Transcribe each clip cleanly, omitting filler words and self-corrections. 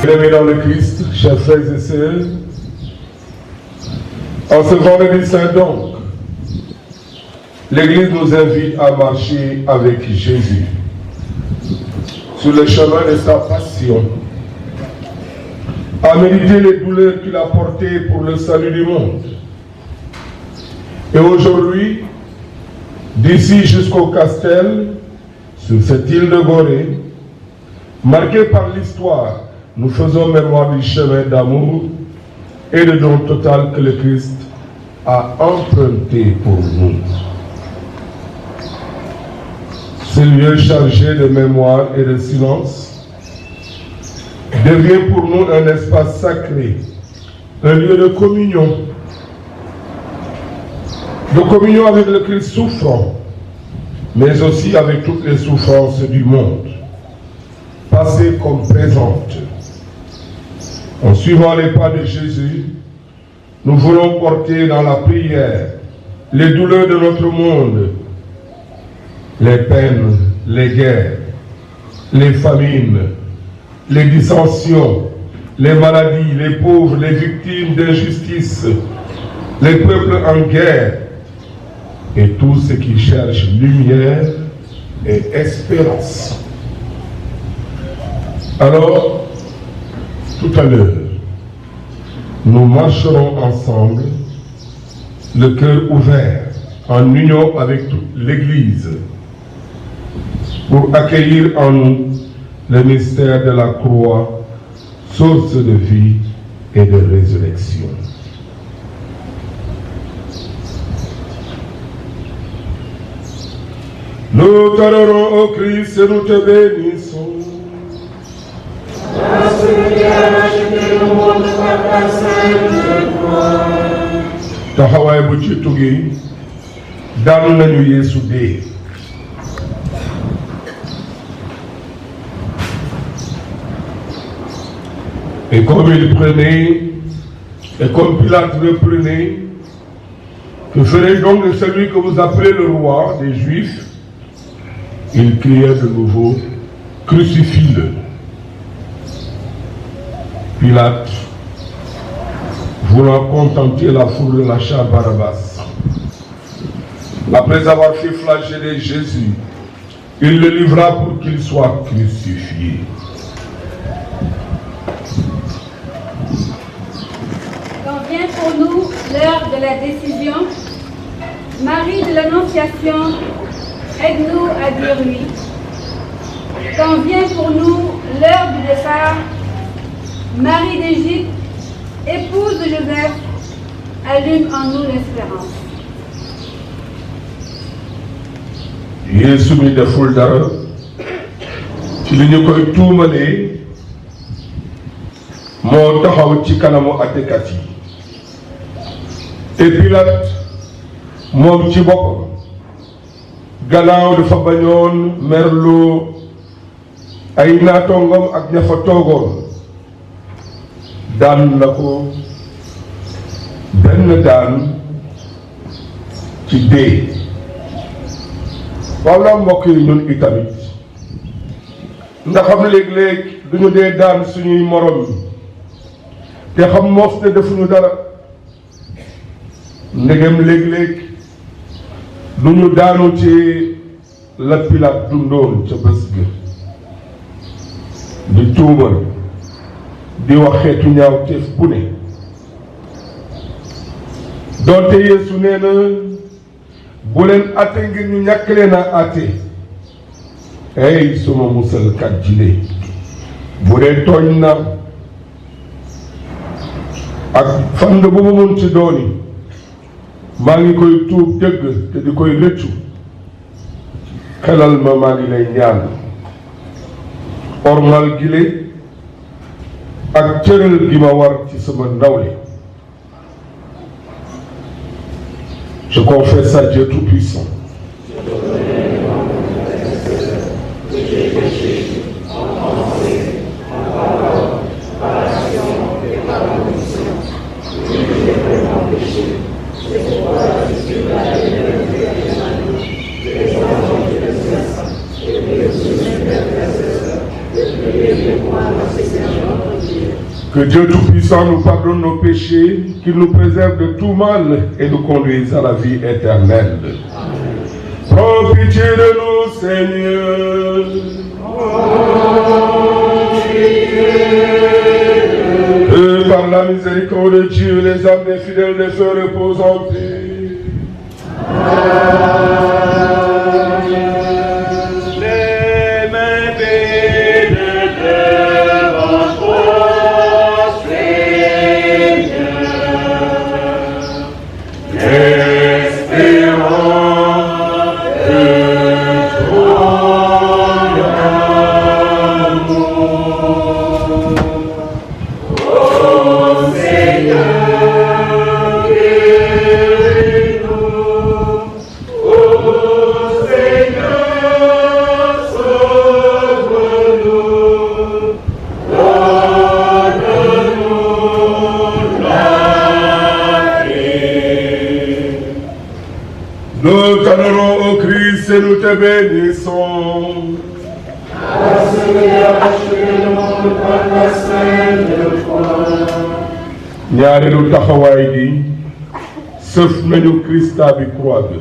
Bien-aimés dans le Christ, chers frères et sœurs, en ce vendredi saint donc, l'Église nous invite à marcher avec Jésus sur le chemin de sa passion, à méditer les douleurs qu'il a portées pour le salut du monde. Et aujourd'hui, d'ici jusqu'au Castel, sur cette île de Gorée, marquée par l'histoire, nous faisons mémoire du chemin d'amour et de don total que le Christ a emprunté pour nous. Ce lieu chargé de mémoire et de silence devient pour nous un espace sacré, un lieu de communion avec le Christ souffrant, mais aussi avec toutes les souffrances du monde, passées comme présentes. En suivant les pas de Jésus, nous voulons porter dans la prière les douleurs de notre monde, les peines, les guerres, les famines, les dissensions, les maladies, les pauvres, les victimes d'injustice, les peuples en guerre et tous ceux qui cherchent lumière et espérance. Alors, tout à l'heure, nous marcherons ensemble, le cœur ouvert, en union avec toute l'Église, pour accueillir en nous le mystère de la croix, source de vie et de résurrection. Nous t'adorons, ô Christ, et nous te bénissons. taxawaay bu ci tuggee daanu nañu Yeesu dee. Et comme il prenait, et comme Pilate reprenait, que ferait donc de celui que vous appelez le roi des Juifs? Il criait de nouveau, crucifie-le. Pilate, voulant contenter la foule, lâcha Barabbas. Après avoir fait flageller Jésus, il le livra pour qu'il soit crucifié. Quand vient pour nous l'heure de la décision, Marie de l'Annonciation, aide-nous à dire oui. Quand vient pour nous l'heure du départ, Marie d'Égypte, épouse de Joseph, allume en nous l'espérance. Yeesu mi deful dara ci li ñu koy tuumalee moo taxaw ci kanamu àttekat yi et Pilate moom ci boppam gannaaw dafa bañoon merloo ay naatongom ak ña fa toogoon daan na ko benn daan ci dee. walla mbokk yi ñun itamit nga xam léeg-léeg duñu dee daan suñuy morom te xam moos ne defuñu dara ndegem léeg-léeg duñu daanu ci la Pilaat dundoon ca bés ga di tuumal di wax xeetu ñaawteef bu ne doonte Yeesu nee na bu leen àtte ngir ñu ñàkk leen a àtte hey suma musalkat jile bu dee tooñ na ak fand bu mu mun ci dooni maa ngi koy tuub dëgg te di koy rëccu xelal ma maa ngi lay ñaan ormal gile ak cëral gi ma war ci sama ndawle Je confesse à Dieu Tout-Puissant que Dieu Tout-Puissant nous pardonne nos péchés, qu'il nous préserve de tout mal et nous conduise à la vie éternelle. Prends pitié de nous, Seigneur. Et par la miséricorde de Dieu, les âmes des fidèles des feux reposent en paix. Nous t'adorons au Christ et nous te bénissons. ñaareelu taxawaay gi sëf nañu Christa bi croix bi.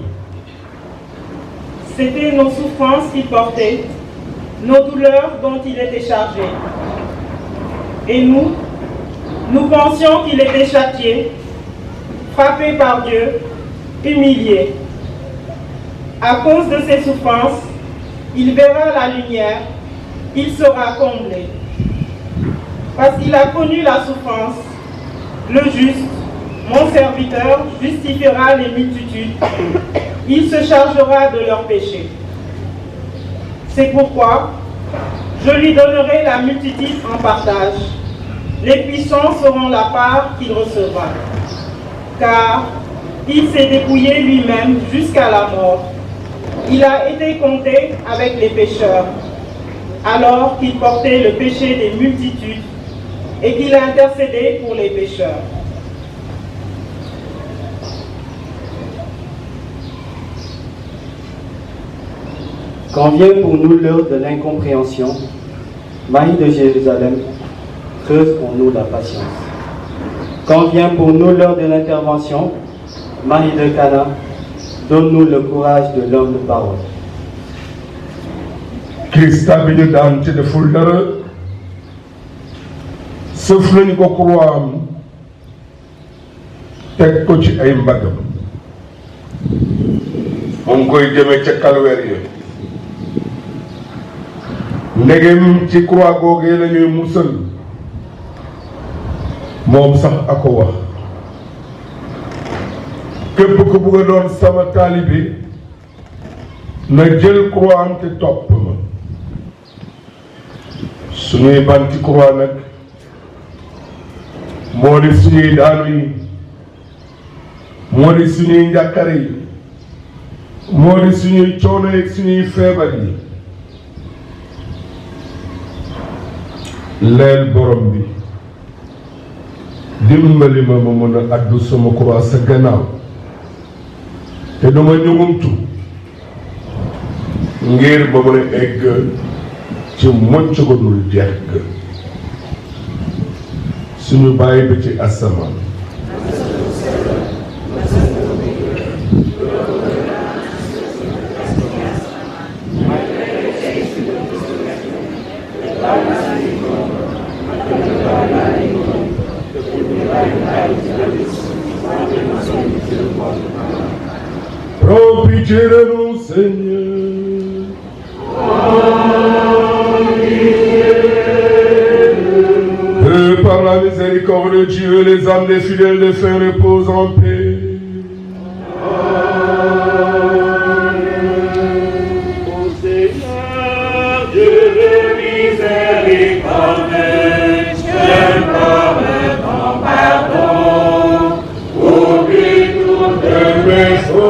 C'était nos souffrances qu'il portait, nos douleurs dont il était chargé. Et nous pensions qu'il était châtié, frappé par Dieu, humilié. À cause de ses souffrances, il verra la lumière, il sera comblé. Parce qu'il a connu la souffrance, le juste, mon serviteur, justifiera les multitudes. Il se chargera de leurs péchés. C'est pourquoi je lui donnerai la multitude en partage. Les puissants seront la part qu'il recevra. Car il s'est dépouillé lui-même jusqu'à la mort. Il a été compté avec les pécheurs, alors qu'il portait le péché des multitudes et qu'il a intercédé pour les pécheurs. Quand vient pour nous l'heure de l'incompréhension, Marie de Jérusalem, creuse pour nous la patience. Quand vient pour nous l'heure de l'intervention, Marie de Cana, donne-nous le courage de l'homme de parole. Christa bi ñu daan ci deful dara sëf nañu ko croix am teg ko ci ay mbagam mu ngi koy jëme ca calvaire ya ndegem ci croix googee la ñuy musal moom sax a ko wax képp ku bëgg a doon sama taalibe na jël croix am te topp ma suñuy banti croix nag moo di suñuy daanu yi moo di suñuy njàkkare yi moo di suñuy coono yi suñuy feebar yi leel borom bi dimbali ma mën a addu sama croix sa gannaaw te dama ñugumtu ngir ba mën a egg ci mocc ko dul jeex ga suñu bàyyi ba ci asamaan Prends pitié de nous, Seigneur. Que par la miséricorde de Dieu, les âmes des fidèles de fin reposent en paix. Ô Seigneur, Dieu de miséricorde, je promets ton pardon. Oublie toutes mes fautes.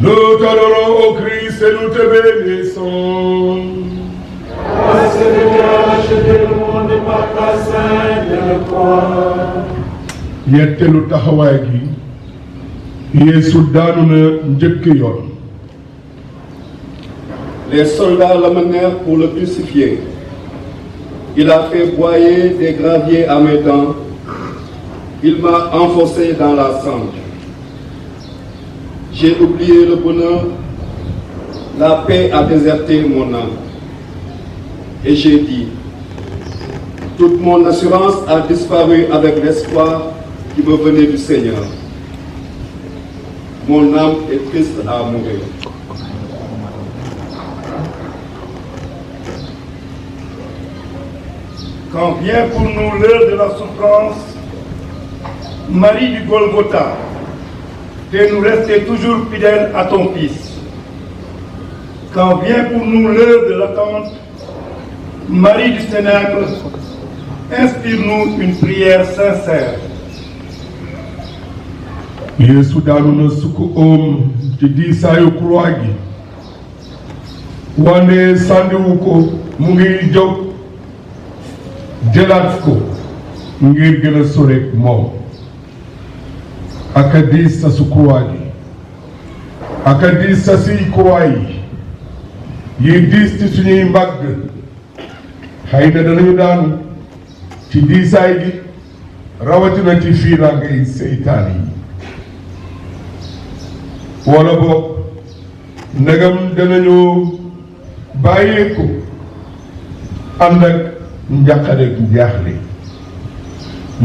Nous t'adorons, ô Christ, et nous te bénissons. Parce que tu as acheté le monde par ta sainte croix. Ñetteelu taxawaay gi Yeesu daanu na njëkk yoon. Les soldats l'amenèrent pour le crucifier. Il a fait broyer des graviers à mes dents. Il m'a enfoncé dans la cendre. J'ai oublié le bonheur. La paix a déserté mon âme. Et j'ai dit, toute mon assurance a disparu avec l'espoir qui me venait du Seigneur. Mon âme est triste à mourir. Quand vient pour nous l'heure de la souffrance, Marie du Golgotha, de nous rester toujours fidèles à ton Fils. Quand vient pour nous l'heure de l'attente, Marie du Cénacle, inspire-nous une prière sincère. Yeesu daanu na sukk oom ci diisaayu croix gi wane sànniwu ko mu ngi jóg jëlaat ko ngir gën a soreek moom ak a diis sa su croix gi ak a diis sa si croix yi diis ci suñuy mbagg xëy na danañu daanu ci diisaay gi rawatina ci fiiraangay seytaan yi wala boog ndegam danañu bàyyeeku ànd ak njàqareeg njaaxle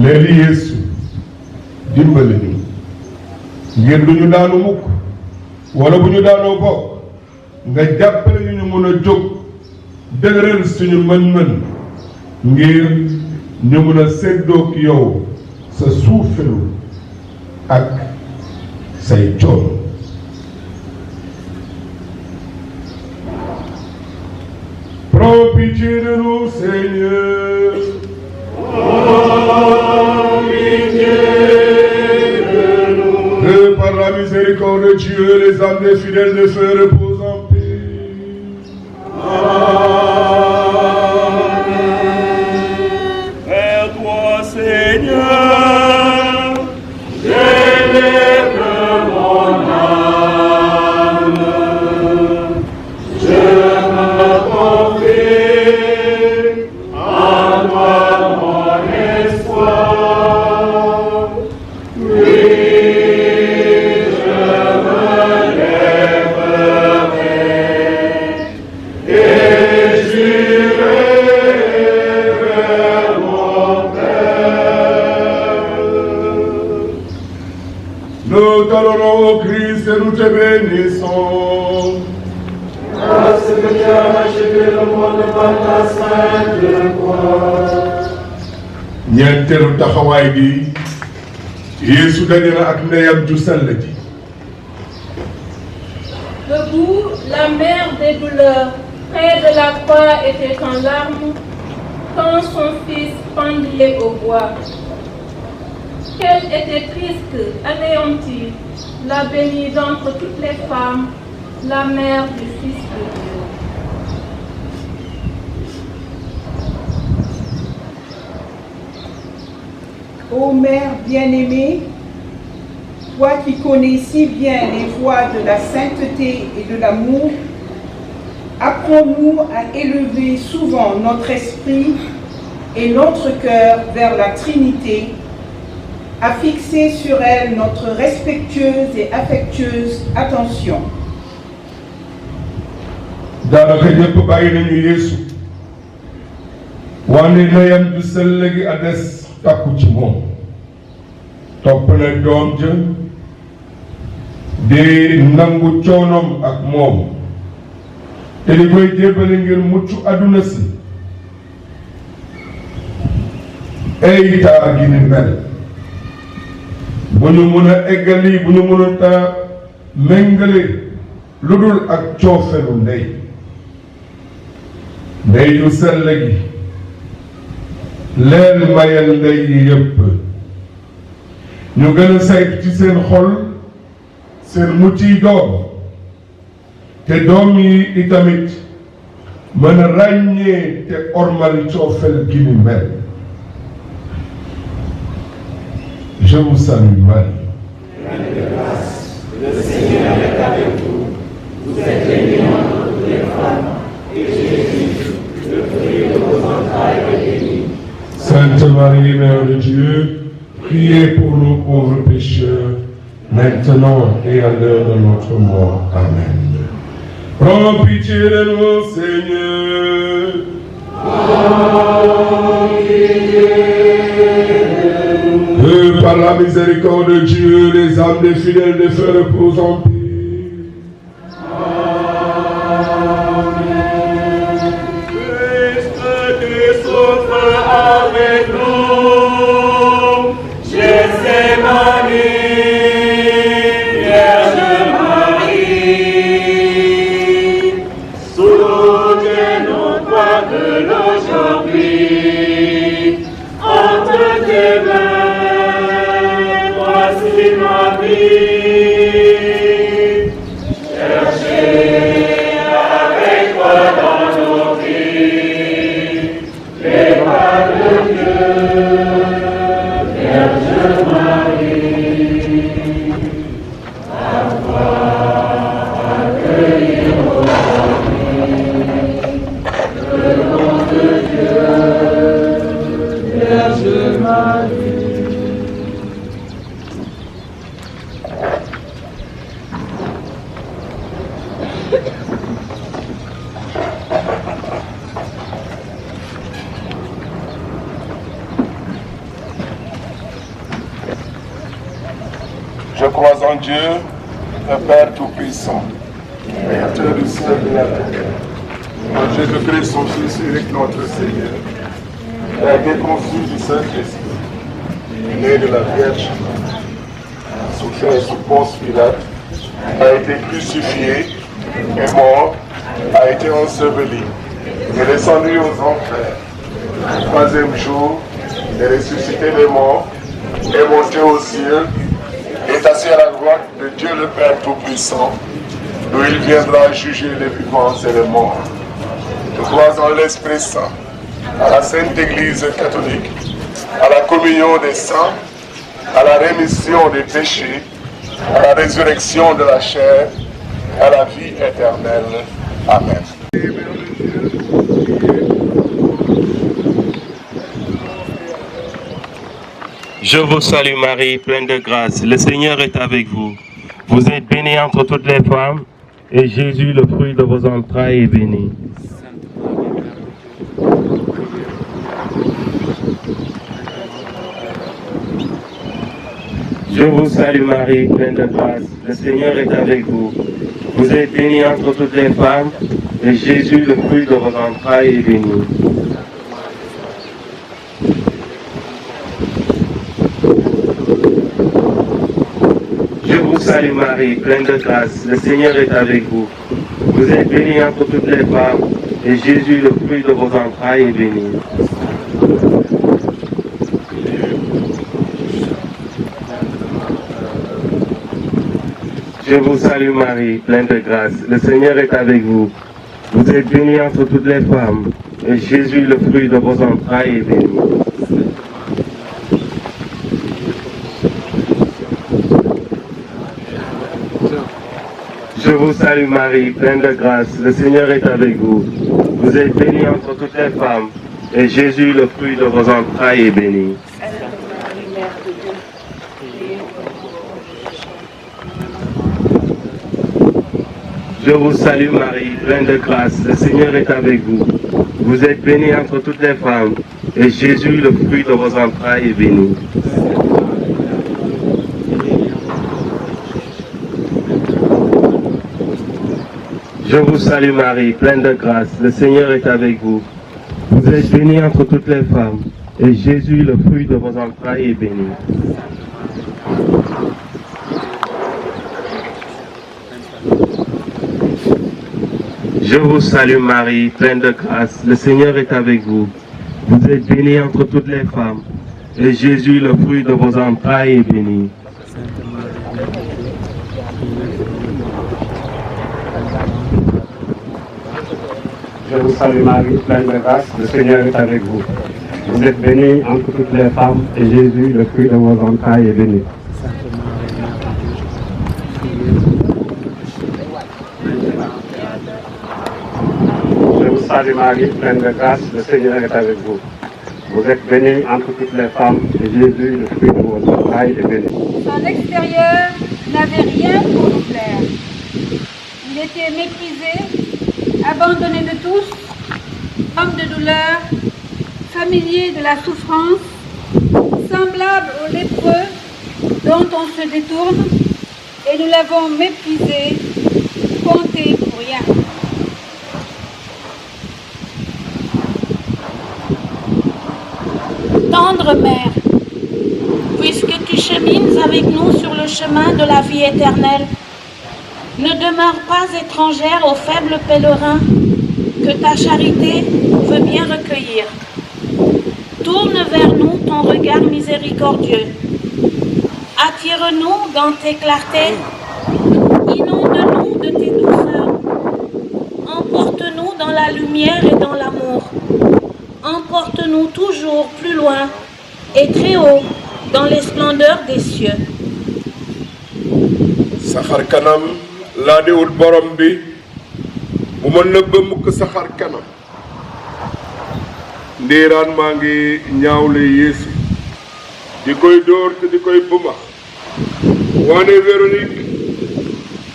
léegi Yeesu dimbali ñu ngir du ñu daanu mukk wala bu ñu daanoo bokk nga jàppale ñu mën a jóg dëgëral suñu mën-mën ngir ñu mën a séddoog yow sa suufelu ak say coono. Prends pitié de nous, Seigneur. Oh, pitié de nous. Que par la miséricorde de Dieu, les âmes des fidèles de feu reposent en paix. Amen. Vers toi, Seigneur, j'élève mon âme. Je me confie en toi, mon espoir. Oui, je me lèverai et j'irai vers mon Père. Nous t'adorons, ô Christ, et nous te bénissons. Parce que tu as achevé le monde par ta sainte croix. ñeenteelu taxawaay gi Yeesu daje na ak ndeyam ju sell ji. Debout, la mère des douleurs, près de la croix, était en larmes quand son fils pendait au bois. Qu'elle était triste, anéantie, la bénie d'entre toutes les femmes, la mère du Fils de Dieu. Ô Mère bien-aimée, toi qui connais si bien les voies de la sainteté et de l'amour, apprends-nous à élever souvent notre esprit et notre cœur vers la Trinité, à fixer sur elle notre respectueuse et affectueuse attention. daanaka ñëpp bàyyi nañu Yeesu wante ndeyam ju sell gi a des takku ci moom topp na doom ja di nangu coonoom ak moom te di koy jébbale ngir mucc àdduna si ay taa gi ni mel bu ñu mën a eggali bu ñu mën a taa méngale lu dul ak coofelu ndey ndey ju sell gi leen mayal ndey yi yépp ñu gën a saytu ci seen xol seen mucc yi doom te doom yi itamit mën a ràññee te ormal coofel gi ni mel. Je vous salue Marie. Le Seigneur est avec vous. Vous êtes bénie entre toutes les femmes, et Jésus, le fruit de vos entrailles, est béni. Sainte Marie, Mère de Dieu, priez pour nous pauvres pécheurs, maintenant et à l'heure de notre mort. Amen. Prends pitié de nous, Seigneur. Que par la miséricorde de Dieu, les âmes des fidèles de feu reposent en paix. Avec nous, Jésus Marie, Vierge Marie, soutiens-nous toi de l'aujourd'hui, entre tes mains, voici ma vie, cherchez avec toi dans nos vies, les pas de Dieu, Vierge Marie, à toi accueillir aujourd'hui le nom de Dieu, Vierge Marie. Je crois en Dieu, le Père Tout-Puissant, Créateur du ciel et de la terre, en Jésus-Christ, son Fils unique, notre Seigneur, qui a été conçu du Saint-Esprit, né de la Vierge Marie, souffert sous Ponce Pilate, a été crucifié, est mort, a été enseveli, est descendu aux enfers. Le troisième jour, est ressuscité des morts, est monté au ciel, est assis à la droite de Dieu le Père Tout-Puissant, d'où il viendra juger les vivants et les morts. Je crois en l'Esprit Saint, à la Sainte Église catholique, à la communion des saints, à la rémission des péchés, à la résurrection de la chair, à la vie éternelle. Amen. Je vous salue Marie, pleine de grâce. Le Seigneur est avec vous. Vous êtes bénie entre toutes les femmes, et Jésus, le fruit de vos entrailles, est béni. Je vous salue Marie, pleine de grâce. Le Seigneur est avec vous. Vous êtes bénie entre toutes les femmes, et Jésus, le fruit de vos entrailles, est béni. Je vous salue Marie, pleine de grâce, le Seigneur est avec vous. Vous êtes bénie entre toutes les femmes, et Jésus, le fruit de vos entrailles, est béni. Je vous salue Marie, pleine de grâce, le Seigneur est avec vous. Vous êtes bénie entre toutes les femmes, et Jésus, le fruit de vos entrailles, est béni. Je vous salue Marie, pleine de grâce, le Seigneur est avec vous. Vous êtes bénie entre toutes les femmes, et Jésus, le fruit de vos entrailles, est béni. Je vous salue Marie, pleine de grâce, le Seigneur est avec vous. Vous êtes bénie entre toutes les femmes, et Jésus, le fruit de vos entrailles, est béni. Je vous salue Marie, pleine de grâce, le Seigneur est avec vous. Vous êtes bénie entre toutes les femmes, et Jésus, le fruit de vos entrailles, est béni. Je vous salue Marie, pleine de grâce, le Seigneur est avec vous. Vous êtes bénie entre toutes les femmes, et Jésus, le fruit de vos entrailles, est béni. Je vous salue Marie, pleine de grâce, le Seigneur est avec vous. Vous êtes bénie entre toutes les femmes, et Jésus, le fruit de vos entrailles, est béni. Je vous salue Marie, pleine de grâce, le Seigneur est avec vous. Vous êtes bénie entre toutes les femmes, et Jésus, le fruit de vos entrailles, est béni. Son extérieur n'avait rien pour nous plaire. Il était méprisé, abandonné de tous, homme de douleur, familier de la souffrance, semblable aux lépreux dont on se détourne, et nous l'avons méprisé, compté pour rien. Tendre Mère, puisque tu chemines avec nous sur le chemin de la vie éternelle, ne demeure pas étrangère aux faibles pèlerins que ta charité veut bien recueillir. Tourne vers nous ton regard miséricordieux. Attire-nous dans tes clartés. Inonde-nous de tes douceurs. Emporte-nous dans la lumière et dans l'amour. Emporte-nous toujours plus loin et très haut dans les splendeurs des cieux. saxar kanam laa di wut borom bi bu ma nëbb mukk saxar kanam ndiiraan maa ngi ñaawle Yeesu di koy dóor te di koy bëmax waane Véronique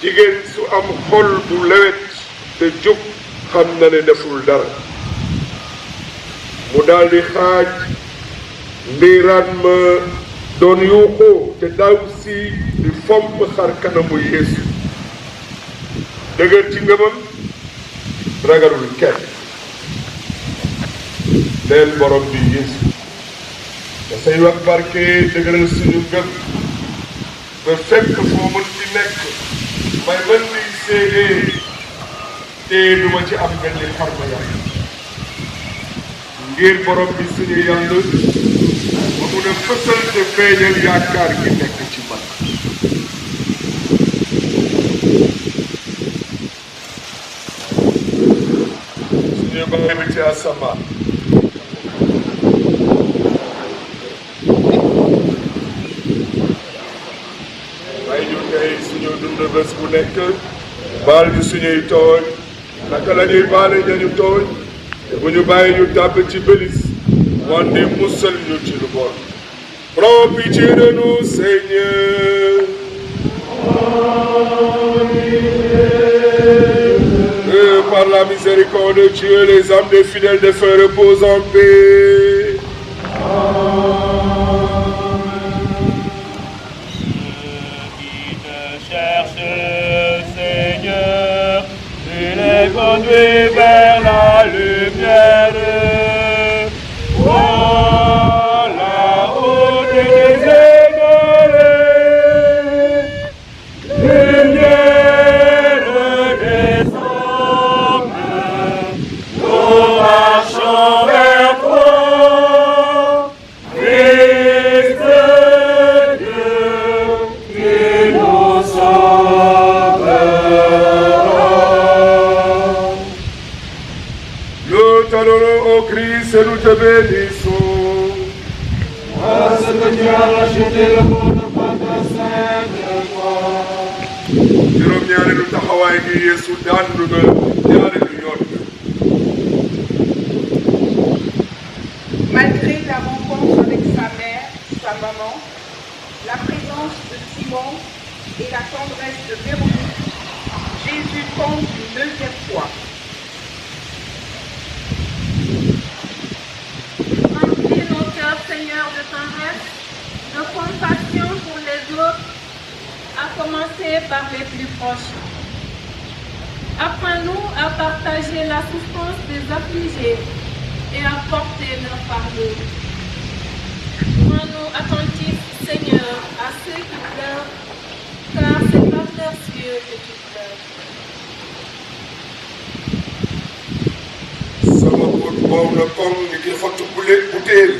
jigéen su am xol bu lewet te jub xam na ne deful dara mu daldi xaaj ndiiraan ma doon yuuxoo te daw si di fomp xar kanamu Yeesu dëgër ci ngëmam ragalul kenn leen borom bi Yeesu da say wax barke dëgëral suñu ngëm ba fekk foo mën ci nekk may mën di séedee te duma ci am benn xarma yàlla ngir borom bi suñu yàlla ma mun a fësal te feeñal yaakaar gi nekk ci man suñu baay bi ci asamaan may ñu tey suñu dund bés bu nekk baal ñu suñuy tooñ naka la ñuy baale ñañu tooñ te bu ñu bàyyi ñu tàbb ci bëlis wante musal ñu ci lu bon. Prends pitié de nous, Seigneur. Que par la miséricorde de Dieu, les âmes des fidèles de feu reposent en paix. Qui te cherche, Seigneur, tu les conduis vers la lumière. Et nous te bénissons. Parce que tu as racheté le monde par ta sainte croix. juróom-ñaareelu taxawaay gi Yeesu daandu na ñaareelu yoon. Malgré la rencontre avec sa mère, sa maman, la présence de Simon et la tendresse de Véronique, Jésus tombe une deuxième fois. Remplis nos cœurs, Seigneur, de tendresse, de compassion pour les autres, à commencer par les plus proches. Apprends-nous à partager la souffrance des affligés et à porter leur fardeau. Rends-nous attentifs, Seigneur, à ceux qui pleurent, car c'est par leurs yeux que tu pleures. sama bët boobu na koŋ ni ki xottu butéel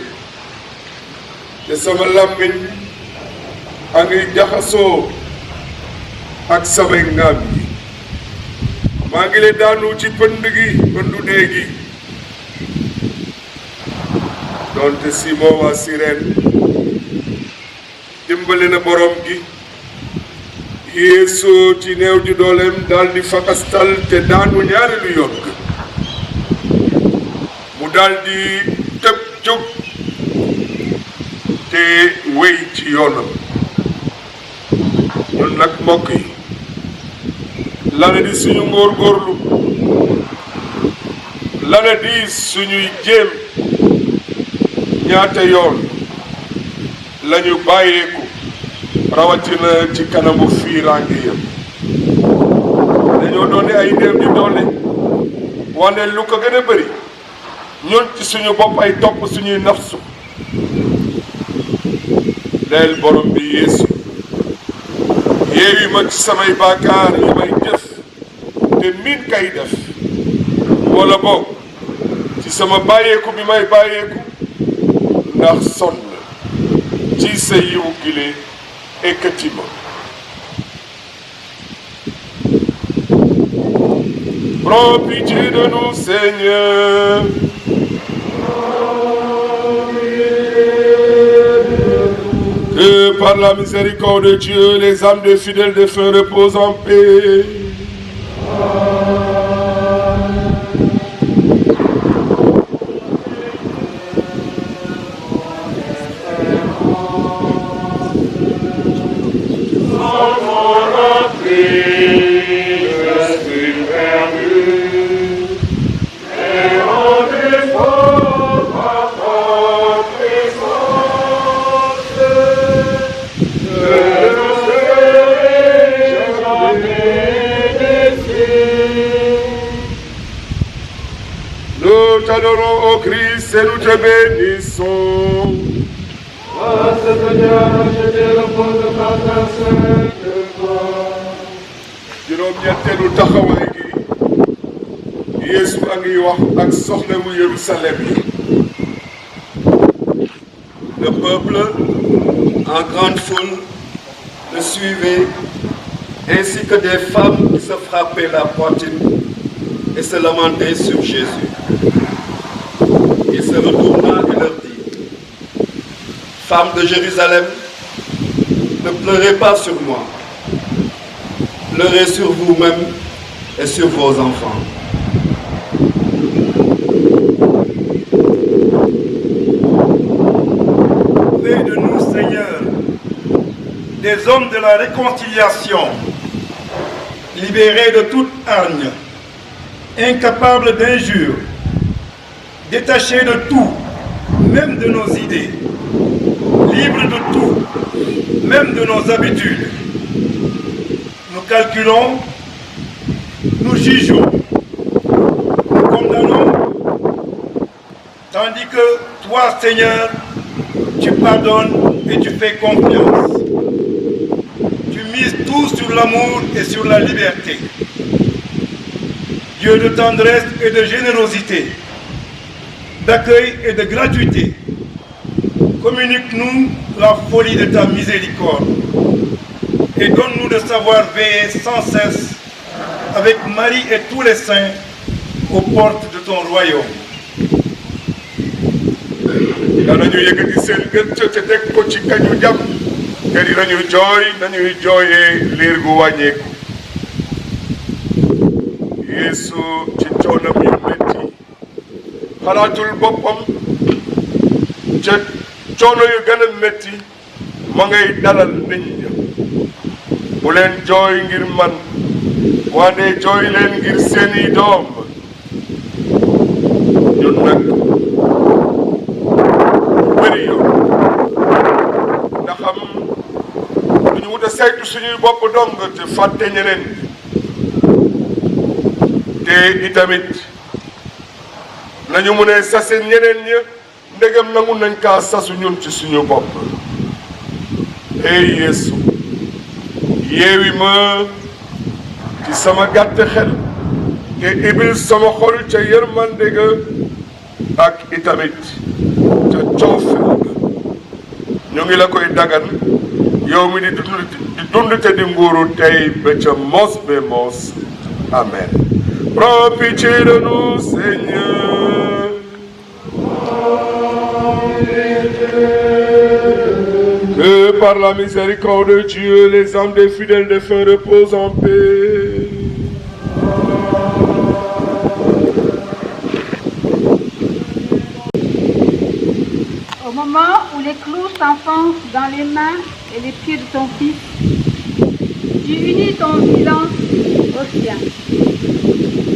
te sama làmmiñ a ngi jaxasoo ak samay ngaam yi maa ngi leen daanu ci pënd gi pëndu dee gi donte Simon waa Sirène dimbali na borom gi Yeesu ci néew ju dooleem daal di fakastal te daanu ñaareelu yoon mu daal di tëb jóg te wéy ci yoonam ñun nag mbokk yi lana di suñu góorgóorlu lana di suñuy jéem ñaata yoon lañu bàyyeeku rawatina ci kanamu fiiraange yëpp dañoo doon ay néew di doole wane lu ko gën a bëri ñun ci suñu bopp ay topp suñuy nafsu leel borom bi Yeesu yeewi ma ci samay baakaar yi may def te miin kay def wala boog ci sama bàyyeeku bi may bàyyeeku ndax sonn ci sa yiw gile ekkati ma prends pitié de nous Seigneur que par la miséricorde de Dieu les âmes des fidèles défunts reposent en paix. Nous t'adorons, ô Christ, et nous te bénissons. juróom-ñetteelu taxawaay gi Yeesu a ngi wax ak soxna mu Yerusalem yi. Le peuple, en grande foule, le suivait, ainsi que des femmes qui se frappaient la poitrine et se lamentaient sur Jésus. Il se retourna et leur dit: Femmes de Jérusalem, ne pleurez pas sur moi, pleurez sur vous-même et sur vos enfants. Fais de nous, Seigneur, des hommes de la réconciliation, libérés de toute hargne, incapables d'injure, détachés de tout, même de nos idées, libres de tout, même de nos habitudes. Nous calculons, nous jugeons, nous condamnons, tandis que toi, Seigneur, tu pardonnes et tu fais confiance. Tu mises tout sur l'amour et sur la liberté. Dieu de tendresse et de générosité, d'accueil et de gratuité, communique-nous la folie de ta miséricorde et donne-nous de savoir veiller sans cesse avec Marie et tous les saints aux portes de ton royaume. danañu yëkkati seen gët te teg ko ci kañu jàpp te dinañu jooy nañuy jooyee liir gu wàññeeku. Yeesu ci coonam yu metti xalaatul boppam ca coono yu gën a metti ma ngay dalal nit ñi. bu leen jooy ngir man wante jooy leen ngir seeni doom. ñun nag bëri yoon ndaxam duñu wut a saytu suñuy bopp dong te fàtte ñeneen te itamit nañu mun a sase ñeneen ña ndegam nangu nañ kaa sasu ñun ci suñu bopp. ey Yeesu yeewi ma ci sama gàtt xel te ibil sama xol ca yërmande ga ak itamit ca coofel ga. ñu ngi la koy dagan yow mi di dund te di nguuru tey ba ca mos be mos. Amen. Prends pitié de nous, Seigneur. Que par la miséricorde de Dieu, les âmes des fidèles défunts reposent en paix. Au moment où les clous s'enfoncent dans les mains et les pieds de ton fils, tu unis ton silence au sien.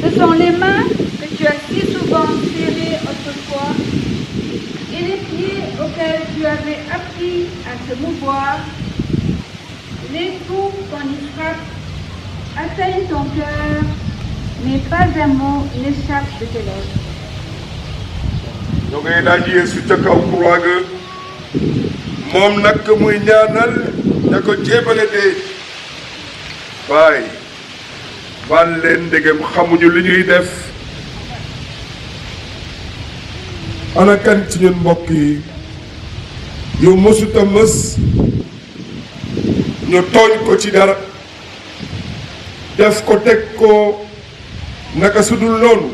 Ce sont les mains que tu as si souvent serrées autrefois et les pieds auxquels tu avais appris à se mouvoir. Les coups qu'on y frappe atteignent ton cœur, mais pas un mot n'échappe de tes lèvres. Donc il a dit Yesu ca kaw croix ga moom nag muy ñaanal da ko jébale dee baay baal leen ndegem xamuñu li ñuy def. ana kan ci ñun mbokk yi yow mësuta mës ñu tooñ ko ci dara def ko teg ko naka sudul loolu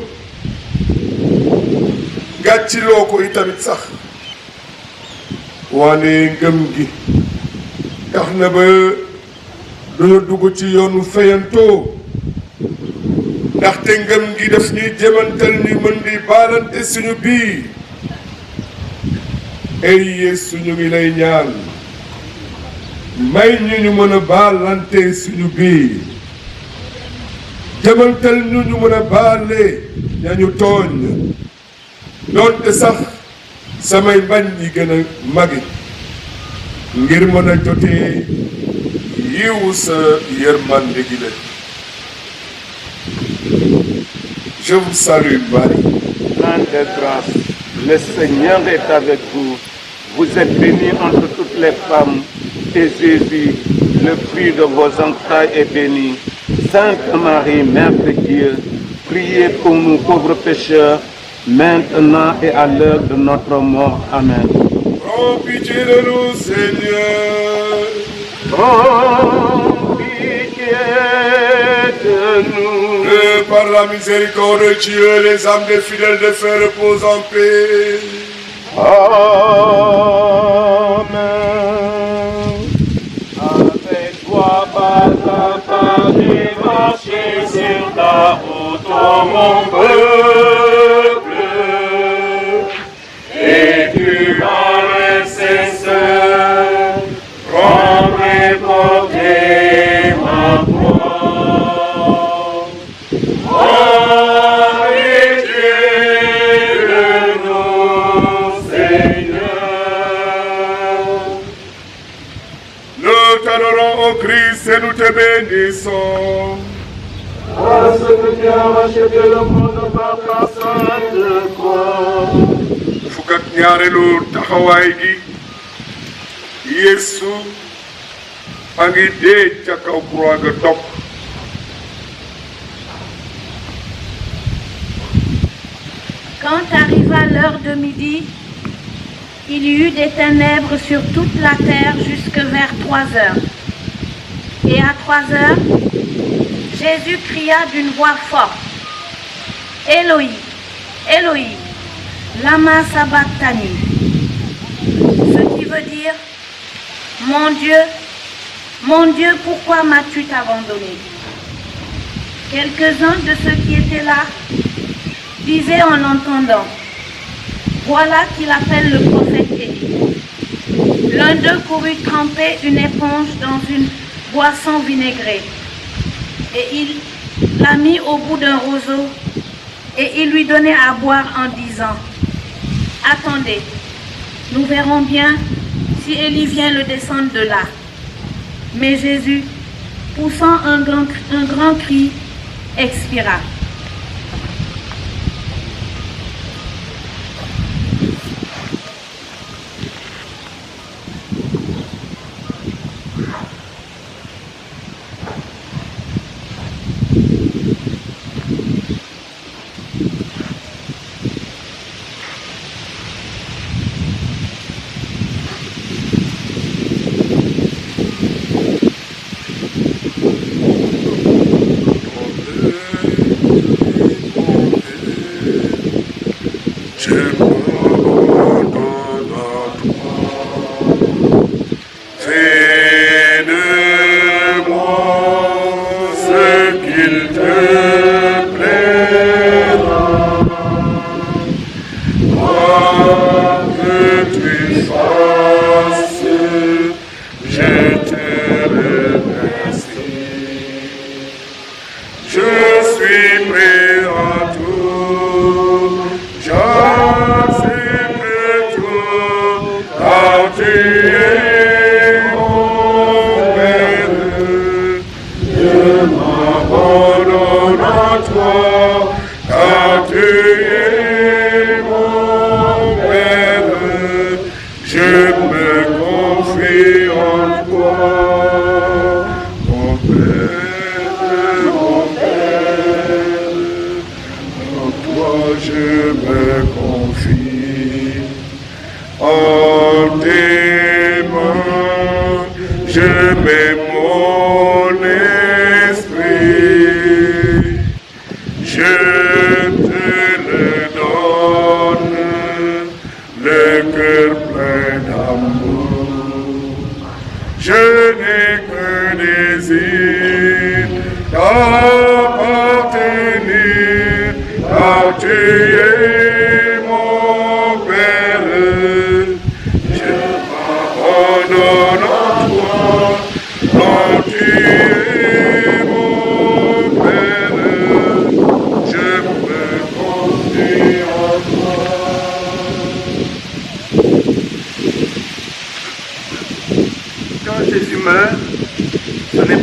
gàcciloo ko itamit sax waane ngëm gi tax na ba duñu dugg ci yoonu fayantoo ndaxte ngëm gi daf ñuy jëmantal ñu mën di baalante suñu biir. ey Yeesu ñu ngi lay ñaan may ñu mën a baalante suñu biir jëmantal ñu mën a baale ñañu tooñ doonte sax samay bañ yi gën a magi ngir mën a jotee yiwu sa yërmande gi la. Je vous salue Marie, pleine de grâce, le Seigneur est avec vous. Vous êtes bénie entre toutes les femmes, et Jésus, le fruit de vos entrailles, est béni. Sainte Marie, Mère de Dieu, priez pour nous pauvres pécheurs, maintenant et à l'heure de notre mort. Amen. Prends pitié de nous, Seigneur. Prends pitié de nous. Que par la miséricorde de Dieu, les âmes des fidèles défunts reposent en paix. Amen. Avec toi, Papa, Paris, marcher sur ta route, ô mon peuple, et tu vas le cesser, prendre et porter ma croix. Oh, Dieu de nous, Seigneur. Nous t'adorons au Christ et nous te bénissons. Parce que tu as racheté le monde par ta sainte croix. fukk ak ñaareelu taxawaay gi Yeesu a ngi dee ca kaw croix ga dog. Quand arriva l'heure de midi, il y eut des ténèbres sur toute la terre jusque vers 3 heures. Et à 3 heures, Jésus cria d'une voix forte, « Éloi, Éloi, lama sabachthani » ce qui veut dire, « Mon Dieu, pourquoi m'as-tu abandonné ?» Quelques-uns de ceux qui étaient là disaient en l'entendant, « Voilà qu'il appelle le prophète Élie. » L'un d'eux courut tremper une éponge dans une boisson vinaigrée, et il l'a mis au bout d'un roseau, et il lui donnait à boire en disant, « Attendez, nous verrons bien si Élie vient le descendre de là. » Mais Jésus, poussant un grand cri, expira.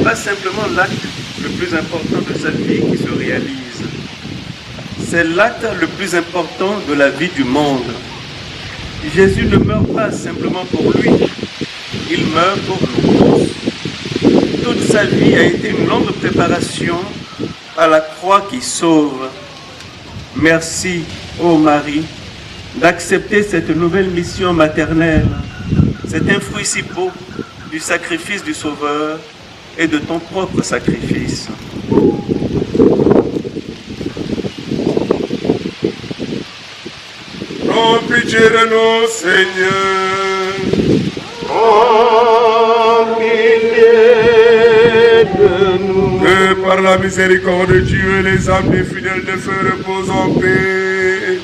pas simplement l'acte le plus important de sa vie qui se réalise. C'est l'acte le plus important de la vie du monde. Jésus ne meurt pas simplement pour lui, il meurt pour nous. Toute sa vie a été une longue préparation à la croix qui sauve. Merci, ô Marie, d'accepter cette nouvelle mission maternelle. C'est un fruit si beau du sacrifice du Sauveur et de ton propre sacrifice. Prends pitié de nous, Seigneur. Prends pitié de nous. Que par la miséricorde de Dieu, les âmes des fidèles de feu reposent en paix.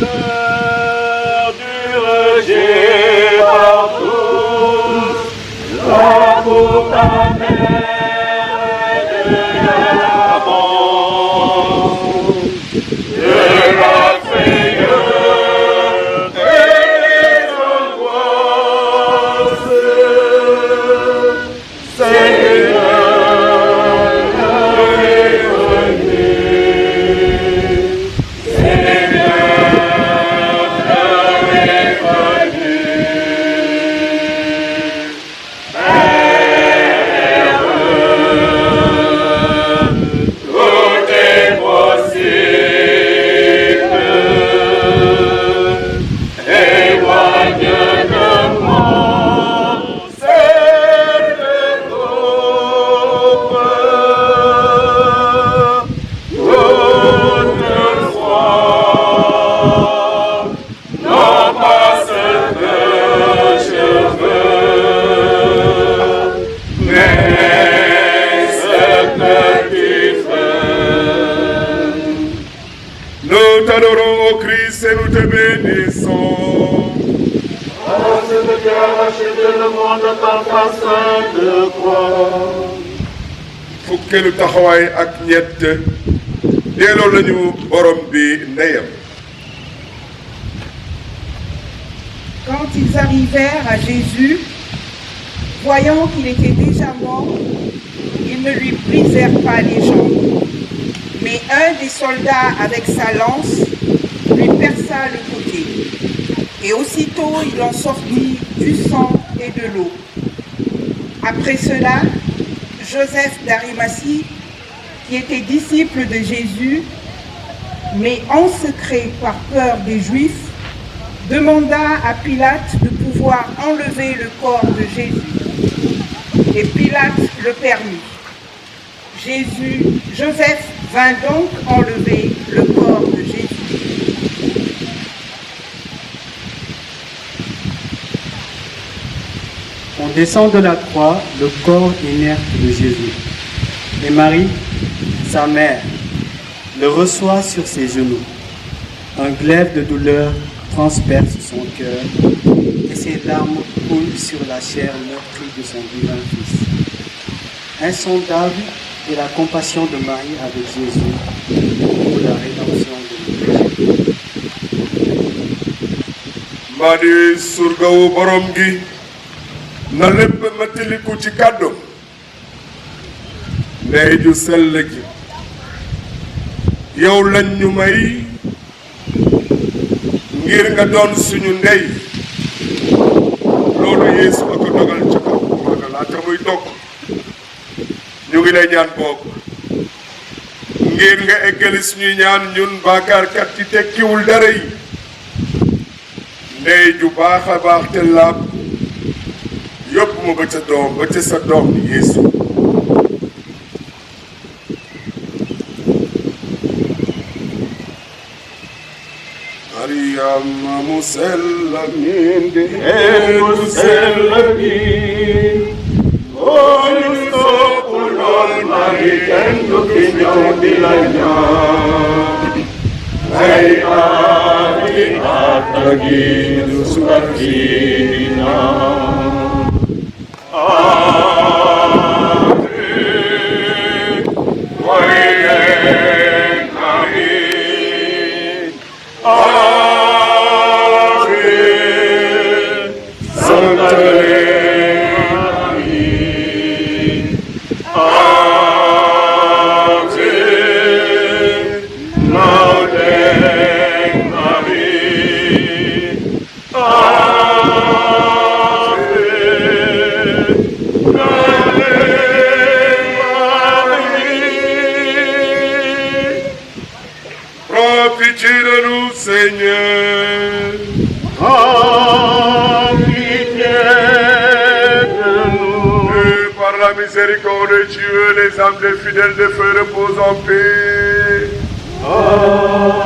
L'heure du rejet par tous, l'amour ta mère de l'amour, de la frayeur et des angoisses. Seigneur, l'heure est venue. Seigneur, l'heure est venue. Père, tout est possible. Éloigne de moi cette troupe. Toutefois, non pas ce que je veux, mais ce que tu veux. Nous t'adorons, ô Christ, et nous te bénissons. Parce que tu as racheté le monde par ta sainte croix. fukkeelu taxawaay ak ñett delloo lañu borom bi ndeyam. Quand ils arrivèrent à Jésus, voyant qu'il était déjà mort, ils ne lui brisèrent pas les jambes. Mais un des soldats, avec sa lance, lui perça le côté. Et aussitôt il en sortit du sang et de l'eau. Après cela, Joseph d'Arimathie, qui était disciple de Jésus, mais en secret par peur des Juifs, demanda à Pilate de pouvoir enlever le corps de Jésus. Et Pilate le permit. Joseph vint donc enlever le corps de Jésus. On descend de la croix le corps inerte de Jésus. Et Marie, sa mère, le reçoit sur ses genoux. Un glaive de douleur transperce son cœur et ses larmes coulent sur la chair meurtrie de son divin Fils. Insondable est la compassion de Marie avec Jésus pour la rédemption de nos péchés. Madi surgawu borom gi na lépp mataliku ci kàddu ndey ju sell ji yow lañ ñu may ngir nga doon suñu ndey loolu Yeesu a ko dogal ca kaw wala laata muy dog ñu ngi lay ñaan boobu ngir nga eggali suñuy ñaan ñun baakaarkat yi tekkiwul dara yi ndey ju baax a baax te laab yóbbu ma ba ca sa doom Yeesu Mariam mu sell min di mu sell bi ñu soppuloon Marie kenn du fi ñëw di la ñaan ay aati atagi du sukatina Santa Miséricorde de Dieu, les âmes des fidèles de feu reposent en paix. Amen.